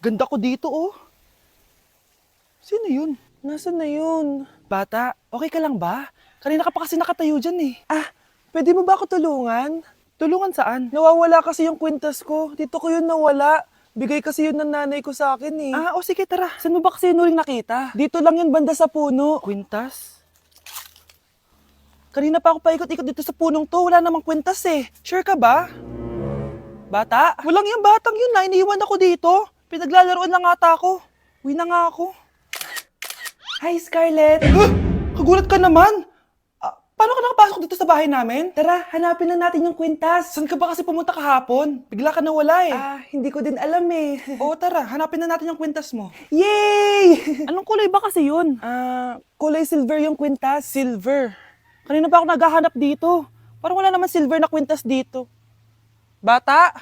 Ganda ko dito, oh. Sino yun? Nasaan na yun? Bata, okay ka lang ba? Kanina ka pa kasi nakatayo dyan eh. Pwede mo ba ako tulungan? Tulungan saan? Nawawala kasi yung kwintas ko. Dito ko yun nawala. Bigay kasi yun ng nanay ko sa akin eh. Sige tara. Saan mo ba kasi yun uling nakita? Dito lang yun banda sa puno. Kwintas? Kanina pa ako paikot-ikot dito sa punong to. Wala namang kwintas eh. Sure ka ba? Bata? Walang yung batang yun na. Iniiwan ako dito. Pinaglalaroan lang ata ako. Uwi na nga ako. Hi, Scarlett. Kagulat ka naman. Paano ka nakapasok dito sa bahay namin? Tara, hanapin lang natin yung kwintas. Saan ka ba kasi pumunta kahapon? Bigla ka nawala eh. Hindi ko din alam eh. Oo, tara, hanapin na natin yung kwintas mo. Yay! Anong kulay ba kasi yun? Kulay silver yung kwintas. Silver? Kanina pa ako naghahanap dito. Parang wala naman silver na kwintas dito. Bata?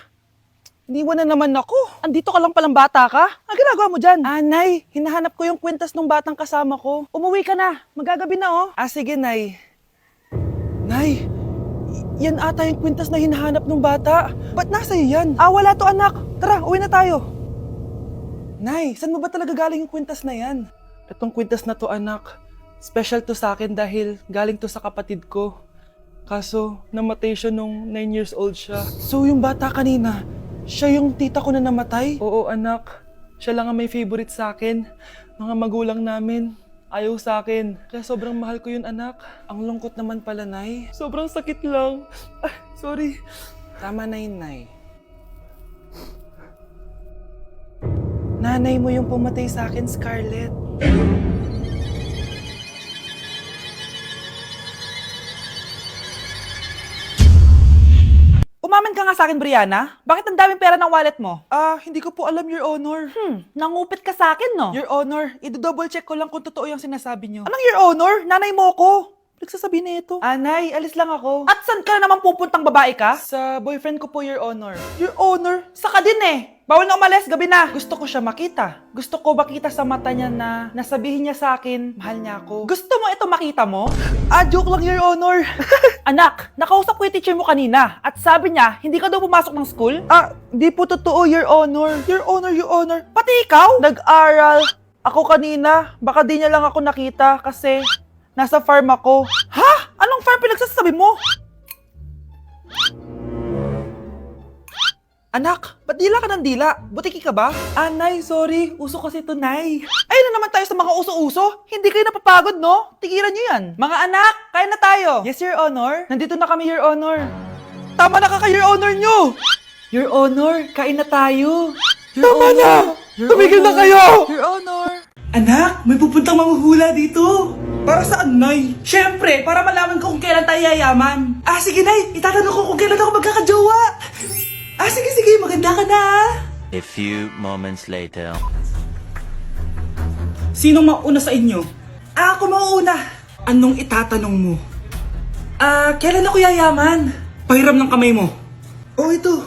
Iniwan na naman ako. Andito ka lang palang bata ka? Ang ginagawa mo dyan? Nay, hinahanap ko yung kwintas ng batang kasama ko. Umuwi ka na. Magagabi na oh. Sige, Nay. Nay, yan ata yung kwintas na hinahanap ng bata. Ba't nasa iyo yan? Wala to anak. Tara, uwi na tayo. Nay, saan mo ba talaga galing yung kwintas na yan? Itong kwintas na to anak, special to sa akin dahil galing to sa kapatid ko. Kaso, namatay siya nung 9 years old siya. So yung bata kanina, siya yung tita ko na namatay? Oo anak, siya lang ang may favorite sa akin. Mga magulang namin, ayaw sa akin. Kaya sobrang mahal ko yun anak. Ang lungkot naman pala, Nay. Sobrang sakit lang. Sorry. Tama na yun, Nay. Nanay mo yung pumatay sa akin, Scarlett. Umamin ka nga sa akin, Brianna. Bakit ang daming pera ng wallet mo? Hindi ko po alam, Your Honor. Nangupit ka sa akin, no? Your Honor, i-double check ko lang kung totoo yung sinasabi niyo. Anong Your Honor? Nanay mo ko. Nagsasabi na ito. Nay, alis lang ako. At saan ka na naman pupuntang babae ka? Sa boyfriend ko po, Your Honor. Your Honor? Saka din eh. Bawal na umalis, gabi na. Gusto ko siya makita. Gusto ko makita sa mata niya na nasabihin niya sa akin, mahal niya ako. Gusto mo ito makita mo? Joke lang, Your Honor. Anak, nakausap ko yung teacher mo kanina at sabi niya, hindi ka daw pumasok ng school? Di po totoo, Your Honor. Your Honor, Your Honor. Pati ikaw? Nag-aral. Ako kanina, baka di niya lang ako nakita kasi nasa farm ako. Ha? Anong farm pinagsasabi mo? Anak, ba't dila ka ng dila? Butiki ka ba? Nay, sorry. Uso kasi to, Nay. Ayun na naman tayo sa mga uso-uso. Hindi kayo napapagod, no? Tigilan nyo yan. Mga anak, kain na tayo. Yes, Your Honor. Nandito na kami, Your Honor. Tama na Your Honor nyo. Your Honor, kain na tayo. Tama na! Tumigil na kayo! Your Honor. Anak, may pupuntang manghuhula dito. Para saan, Nay? Siyempre, para malaman ko kung kailan tayo yayaman. Sige, Nay. Itatanong ko kung kailan ako magkakajowa. Sige, maganda ka na. A few moments later. Sinong mauna sa inyo? Ako mauna. Anong itatanong mo? Kailan ako yayaman? Pahiram ng kamay mo. Ito.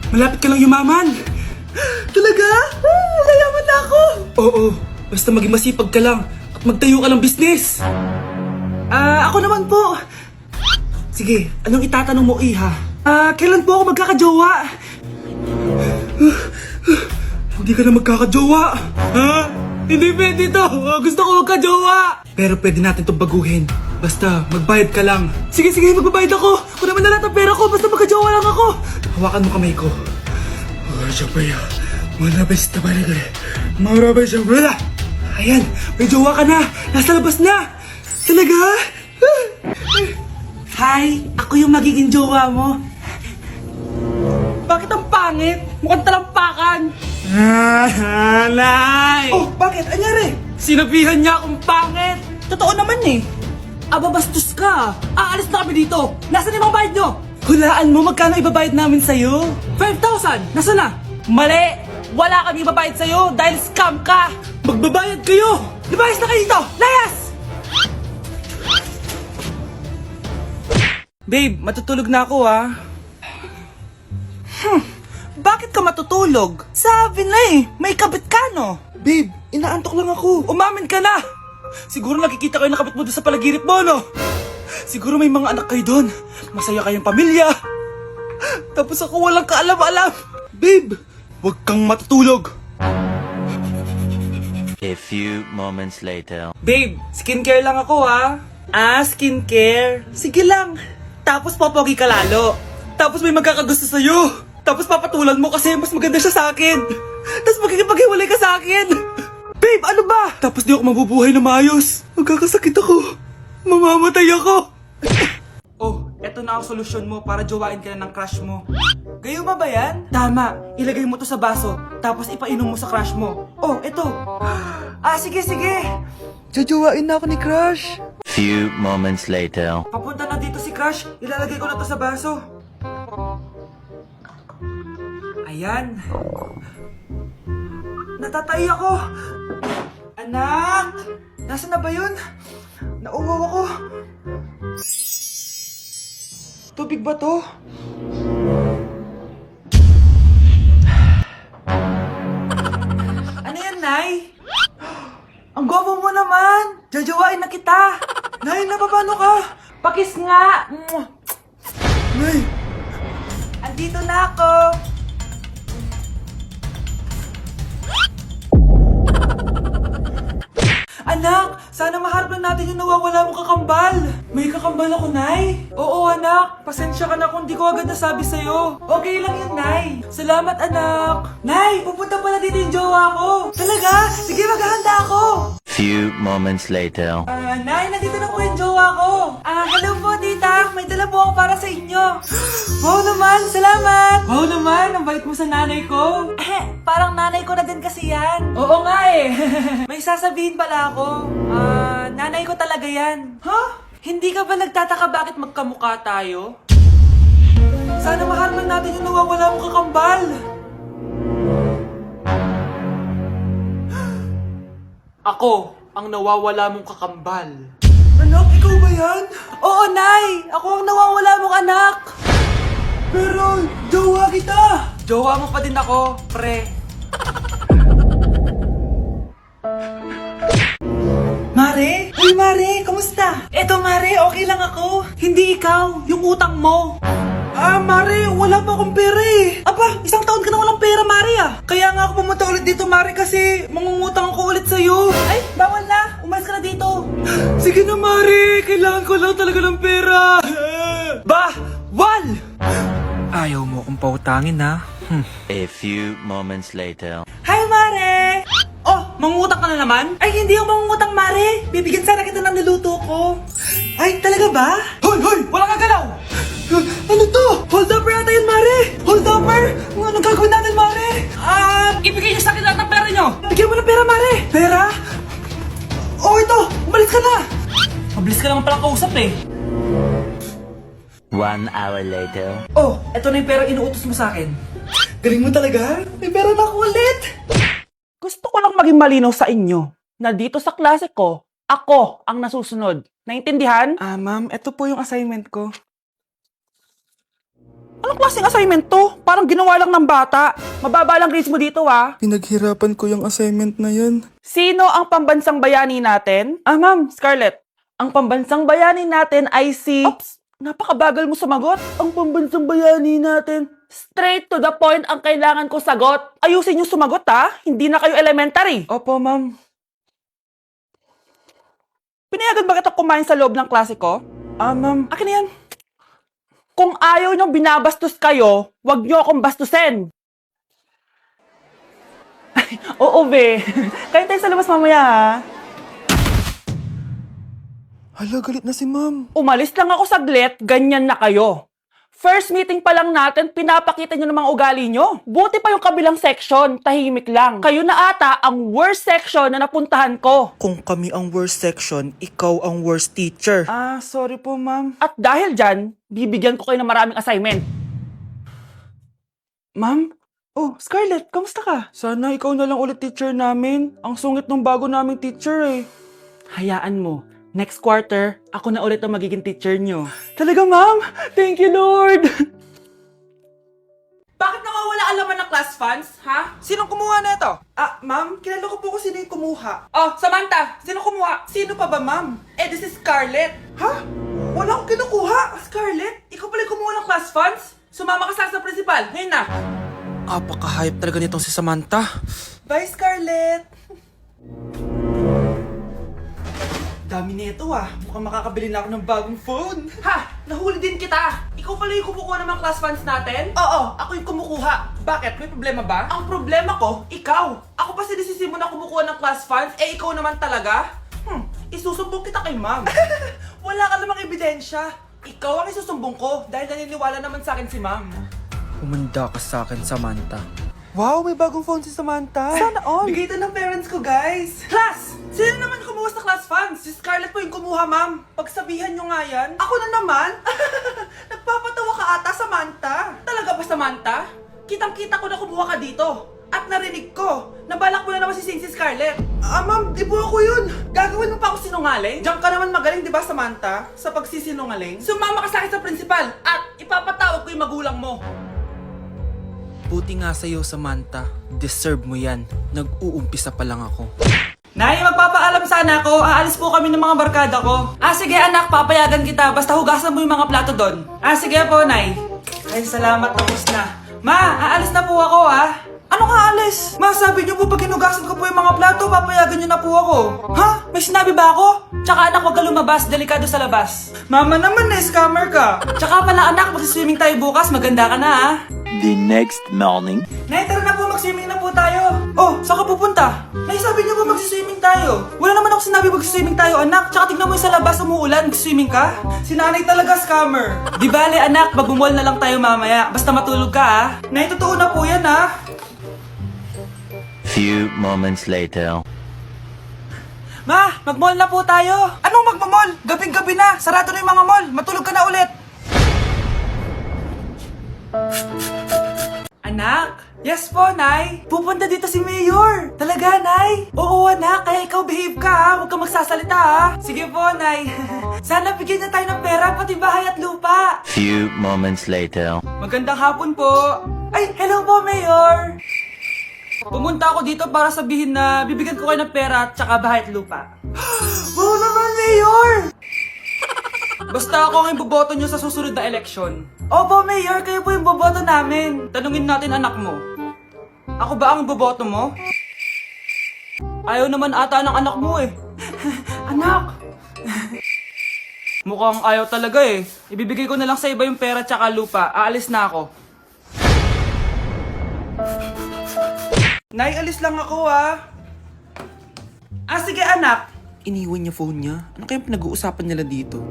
Malapit ka lang yumaman. Talaga? Yayaman na ako. Oo, basta maging masipag ka lang at magtayo ka ng business. Ako naman po. Sige, anong itatanong mo, Iha? Kailan po ako magkakajowa? Hindi ka na magkakajowa. Hindi pwede to. Gusto ko magkajowa. Pero pwede natin itong baguhin. Basta, magbayad ka lang. Sige, magbabayad ako. Kung naman na lahat ang pera ko, basta magkajowa lang ako. Hawakan mo kamay ko. Ayan, may jowa ka na. Nasa labas na. Talaga? Hi, ako yung magiging jowa mo. Bakit ang pangit? Mukhang talampakan. Nay! Bakit? Anyari? Sinabihan niya akong pangit. Totoo naman eh. Bastos ka. Aalis na kami dito. Nasaan yung mga bayad nyo? Hulaan mo magkano ibabayad namin sa'yo? 5,000! Nasaan na? Mali! Wala kami ibabayad sa'yo dahil scam ka! Magbabayad kayo! Lumayas na kayo dito! Layas! Babe, matutulog na ako Bakit ka matutulog? Sabi na may kabit ka no? Babe, inaantok lang ako. Umamin ka na! Siguro nakikita ko yung nakabit mo doon sa palagirit mo, no? Siguro may mga anak kayo doon. Masaya kayong pamilya. Tapos ako walang kaalam-alam. Babe, huwag kang matutulog. A few moments later. Babe, skincare lang ako ha. Ah, skincare. Sige lang. Tapos popogi ka lalo. Tapos may magkakagusto sa'yo. Tapos papatulan mo kasi mas maganda siya sa akin. Tapos magkikipaghiwalay ka sa akin. Babe, ano ba? Tapos di ako mabubuhay na maayos. Magkakasakit ako. Mamamatay ako. Oh, eto na ang solusyon mo para jowain ka na ng crush mo. Gayuma ba yan? Tama, ilagay mo to sa baso, tapos ipainom mo sa crush mo. Oh, eto. Ah, sige, sige. Jajowain na ako ni Crush. Few moments later. Papunta na dito si crush, ilalagay ko na to sa baso. Ayan. Natatay ako. Anak! Nasaan na ba yun? Nauwaw ako. Tubig ba to? Ano yan, Nay? Ang gwapo mo naman! Jajawain na kita! Nay, napapano ka? Pakis nga! Nay! Andito na ako! Anak, sana maharap lang natin yung nawawala mong kakambal. May kakambal ako, Nay. Oo, anak. Pasensya ka na kung di ko agad nasabi sa'yo. Okay lang yun, Nay. Salamat, anak. Nay, pupunta pala dito yung jowa ko. Talaga? Sige, maghahanda ako. Few moments later. Nay, nandito na po yung jowa ko. Hello po, tita. May dala po ako para sa inyo. Wow naman, salamat. Wow naman, ang bait mo sa nanay ko. Parang nanay ko na din kasi yan. Oo nga eh. May sasabihin pala ako. Nanay ko talaga yan. Huh? Hindi ka ba nagtataka bakit magkamukha tayo? Sana maharap natin yung nawawala mong kakambal. Ako, ang nawawala mong kakambal. Anak, ikaw ba yan? Oo, Nay! Ako ang nawawala mong anak! Pero, jowa kita! Jowa mo pa din ako, pre. Mare? Uy, Mare! Kamusta? Eto, Mare, okay lang ako. Hindi ikaw, yung utang mo. Mare, wala pa akong pera eh. Aba, isang taon ka na walang pera, Mare ah. Kaya nga ako pumunta ulit dito, Mare, kasi mangungutang ako ulit sa'yo. Ay, bawal na. Umalis ka na dito. Sige na, Mare. Kailangan ko lang talaga ng pera. Wal! Ayaw mo akong pautangin, ha? A few moments later. Hi, Mare! Oh, mangungutang ka na naman? Ay, hindi ako mangungutang, Mare. Bibigyan sana kita ng niluto ko. Ay, talaga ba? Hoy! Wala kang galaw! Ano to? Hold upper yata yun, Mare! Hold upper? Anong gagawin natin, Mare? Ibigay niyo sa akin lahat ng pera niyo! Bigyan mo ng pera, Mare! Pera? Oh, ito! Umalis ka na! Mabilis ka naman palang kausap eh. 1 hour later. Oh, eto na yung pera inuutos mo sa akin. Galing mo talaga? May pera na ako ulit! Gusto ko lang maging malinaw sa inyo na dito sa klase ko, ako ang nasusunod. Naintindihan? Ma'am, eto po yung assignment ko. Anong klaseng assignment to? Parang ginawa lang ng bata. Mababa lang grades mo dito, ha? Pinaghirapan ko yung assignment na yun. Sino ang pambansang bayani natin? Ma'am, Scarlett. Ang pambansang bayani natin ay si... Oops! Napakabagal mo sumagot. Ang pambansang bayani natin. Straight to the point ang kailangan ko sagot. Ayusin yung sumagot, ha? Hindi na kayo elementary. Opo, ma'am. Pinayagan ba kita kumain sa loob ng klase ko? Ma'am. Akin na yan. Kung ayaw niyong binabastos kayo, wag niyo akong bastusin. Ay, oo, be. Kain tayo sa labas mamaya, ha? Hala, galit na si ma'am. Umalis lang ako saglit, ganyan na kayo. First meeting pa lang natin, pinapakita nyo ng mga ugali nyo. Buti pa yung kabilang section, tahimik lang. Kayo na ata ang worst section na napuntahan ko. Kung kami ang worst section, ikaw ang worst teacher. Sorry po, ma'am. At dahil dyan, bibigyan ko kayo ng maraming assignment. Ma'am? Oh, Scarlett, kamusta ka? Sana ikaw na lang ulit teacher namin. Ang sungit ng bago naming teacher eh. Hayaan mo, next quarter, ako na ulit ang magiging teacher nyo. Talaga, ma'am? Thank you, Lord! Bakit nawawala alaman ng class funds, ha? Sinong kumuha na ito? Ma'am, kilala ko po kung sino yung kumuha. Oh, Samantha, sino kumuha? Sino pa ba, ma'am? Eh, this is Scarlett. Ha? Wala akong kinukuha. Scarlett, ikaw pala yung kumuha ng class funds? Sumama ka sa principal. Ngayon na. Apaka-hype talaga nitong si Samantha. Bye, Scarlett! Dami nito ah. Mukhang makakabili na ako ng bagong phone. Ha! Nahuli din kita! Ikaw pala yung kumukuha ng mga class funds natin? Oo, ako yung kumukuha. Bakit? May problema ba? Ang problema ko, ikaw. Ako pa sinisisi mo na kumukuha ng class funds, eh ikaw naman talaga? Isusumbong kita kay ma'am. Wala ka namang ebidensya. Ikaw ang isusumbong ko dahil naniniwala naman sa akin si ma'am. Humanda ka sa akin, Samantha. Wow, may bagong phone si Samantha. Sana all. Bigay ito ng parents ko, guys. Class! Sino naman kumuha sa class funds? Si Scarlett po yung kumuha, ma'am. Pagsabihan nyo nga yan. Ako na naman? Nagpapatawa ka ata, Samantha. Talaga ba, Samantha? Kitang-kita ko na kumuha ka dito. At narinig ko, nabalak mo na naman si Scarlett. Ma'am, di po ako yun. Gagawin mo pa ako sinungaling? Diyan ka naman magaling, di ba, Samantha? Sa pagsisinungaling? Sumama ka sa akin sa principal at ipapatawag ko yung magulang mo. Buti nga sa'yo, Samantha. Deserve mo yan. Nag-uumpisa pa lang ako. Nay, magpapaalam sana ako. Aalis po kami ng mga barkada ko. Sige anak, papayagan kita. Basta hugasan mo yung mga plato doon. Sige po, Nay. Ay, salamat, tapos na. Ma, aalis na po ako Ano nga alis? Ma, sabi niyo po pag hinugasan ko po yung mga plato, papayagan niyo na po ako. Ha? May sinabi ba ako? Tsaka anak, huwag ka lumabas. Delikado sa labas. Mama naman, scammer ka. Tsaka pala anak, magsiswimming tayo bukas. Maganda ka na The next morning. Nay, tara na po, mag-swimming na po tayo. Oh, saan ka pupunta? Nay, sabi niyo po mag-swimming tayo. Wala naman ako sinabi mag-swimming tayo, anak. Tsaka tignan mo yung sa labas, umuulan, mag-swimming ka. Si nanay talaga scammer. Di bale, anak, mag-mall na lang tayo mamaya. Basta matulog ka, Nay, totoo na po yan, Few moments later. Ma, mag-mall na po tayo. Anong mag-mall? Gabing-gabi na. Sarado na yung mga mall. Matulog ka na ulit. Anak? Yes po, Nay. Pupunta dito si Mayor. Talaga, Nay? Oo, anak. Kaya ikaw behave ka, Huwag ka magsasalita, Sige po, Nay. Sana bigyan niya tayo ng pera, pati bahay at lupa. Few moments later. Magandang hapon po. Ay, hello po, Mayor. Pumunta ako dito para sabihin na bibigyan ko kayo ng pera at tsaka bahay at lupa. Wow naman, Mayor! Basta ako ang iboboto nyo sa susunod na eleksyon. Opo, Mayor, kayo po yung boboto namin. Tanungin natin anak mo. Ako ba ang boboto mo? Ayaw naman ata ng anak mo Anak! Mukhang ayaw talaga Ibibigay ko na lang sa iba yung pera tsaka lupa. Aalis na ako. Nay, alis lang ako sige anak. Iniwan niya phone niya. Ano kayang pinag-uusapan nila dito?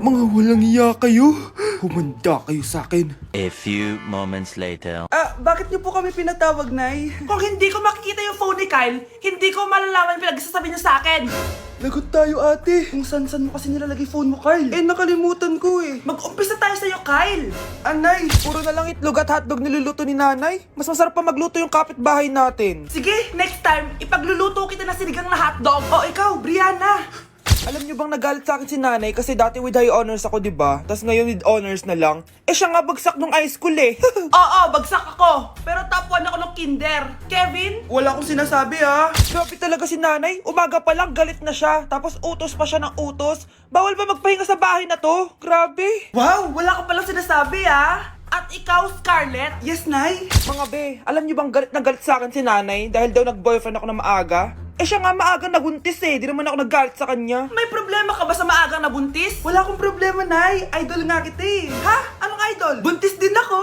Mga walang iya kayo. Humanda kayo sa akin. A few moments later. Bakit niyo po kami pinatawag, Nay? Kung hindi ko makikita yung phone ni Kyle, hindi ko malalaman yung pinagsasabi niya sa akin. Lagot tayo, ate. Kung san-san mo kasi nilalagay phone mo, Kyle? Nakalimutan ko Mag-umpisa tayo sa'yo, Kyle. Anay, puro na lang itlog at hotdog niluluto ni nanay. Mas masarap pa magluto yung kapitbahay natin. Sige, next time, ipagluluto kita na sinigang na hotdog. O ikaw, Brianna. Alam niyo bang nagalit sa akin si nanay kasi dati with high honors ako, diba? Tapos ngayon with honors na lang. Siya nga bagsak nung high school Oo, bagsak ako. Pero top 1 ako ng kinder. Kevin? Wala akong sinasabi Grabe talaga si nanay. Umaga pa lang galit na siya. Tapos utos pa siya ng utos. Bawal ba magpahinga sa bahay na to? Grabe. Wow, wala ka palang sinasabi At ikaw, Scarlett? Yes, Nay. Mga be, alam niyo bang galit na galit sa akin si nanay dahil daw nag-boyfriend ako na maaga? Siya nga maaga nabuntis Di naman ako naggalit sa kanya. May problema ka ba sa maagang nabuntis? Wala akong problema, Nay. Idol nga kita Ha? Anong idol? Buntis din ako.